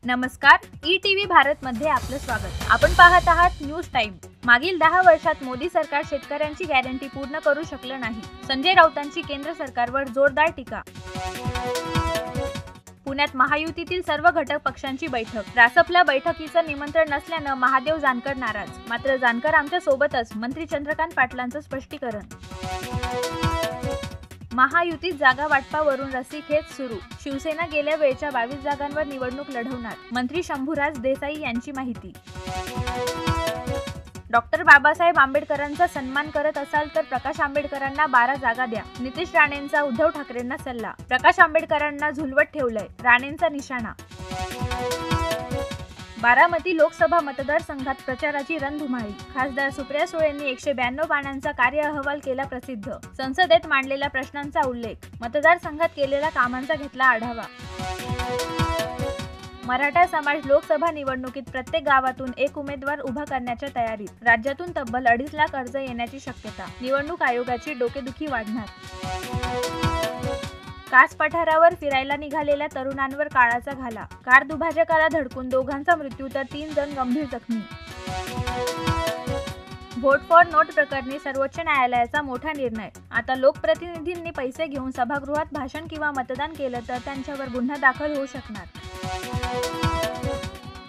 नमस्कार, ई-टीव्ही भारत मध्ये आपलं स्वागत। आपण पाहत आहात न्यूज टाइम। मागील 10 वर्षात मोदी सरकार शेतकऱ्यांची गॅरंटी पूर्ण करू शकलं नाही। संजय राऊतांची केंद्र सरकारवर जोरदार टीका। पुण्यात महायुतीतील सर्व घटक पक्षांची बैठक। रासपला बैठकीचं निमंत्रण नसल्यानं महादेव जानकर नाराज। मात्र जानकर आमच्या सोबतच, मंत्री चंद्रकांत पाटलांचं स्पष्टीकरण। महायुतीत जागा वाटपावरून रस्सीखेच सुरू। शिवसेना गेल्या वेळच्या 22 जागांवर निवडणूक लढवणार, मंत्री शंभूराज देसाई यांची माहिती। डॉक्टर बाबासाहेब आंबेडकरांचा सन्मान करत असाल तर प्रकाश आंबेडकरांना 12 जागा द्या, नितीश राणेंचा उद्धव ठाकरेंना सल्ला। प्रकाश आंबेडकरांना झुलवत ठेवलंय, राणेंचा निशाणा। बारामती लोकसभा मतदारसंघात प्रचाराची रणधुमाळी। खासदार सुप्रिया सुळेंनी 192 पानांचा कार्य अहवाल केला प्रसिद्ध। संसदेत मांडलेल्या प्रश्नांचा उल्लेख, मतदारसंघात केलेल्या कामांचा घेतला आढावा। मराठा समाज लोकसभा निवडणुकीत प्रत्येक गावातून एक उमेदवार उभा करण्याच्या तयारीत। राज्यातून तब्बल 2.5 लाख अर्ज येण्याची शक्यता। निवडणूक आयोगाची डोकेदुखी वाढणार। कास पठारावर फिरायला निघालेल्या तरुणांवर काळाचा घाला। कार दुभाजकाला धडकून दोघांचा मृत्यू तर 3 जण गंभीर जखमी। व्होट फॉर नोट प्रकरणी सर्वोच्च न्यायालयाचा मोठा निर्णय। आता लोकप्रतिनिधींनी पैसे घेऊन सभागृहात भाषण किंवा मतदान केलं तर त्यांच्यावर गुन्हा दाखल होऊ शकणार।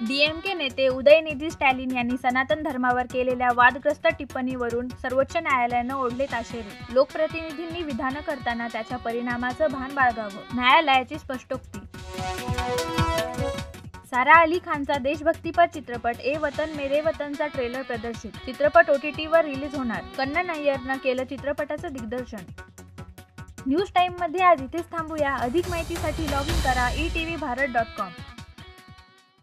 डीएमके नेते उदयनिधी स्टॅलिन यांनी सनातन धर्मावर केलेल्या वादग्रस्त टिप्पणीवरून सर्वोच्च न्यायालयानं ओढले ताशेरे। लोकप्रतिनिधींनी विधानं करताना त्याच्या परिणामाचं भान बाळगावं, न्यायालयाची स्पष्टोक्ती। सारा अली खानचा देशभक्तीपर चित्रपट ए वतन मेरे वतनचा ट्रेलर प्रदर्शित। चित्रपट OTTवर रिलीज होणार। कन्नन अय्यरनं केलं चित्रपटाचं दिग्दर्शन। न्यूज टाइम मध्ये आज इथेच थांबूया। अधिक माहितीसाठी लॉग इन करा etvbharat.com।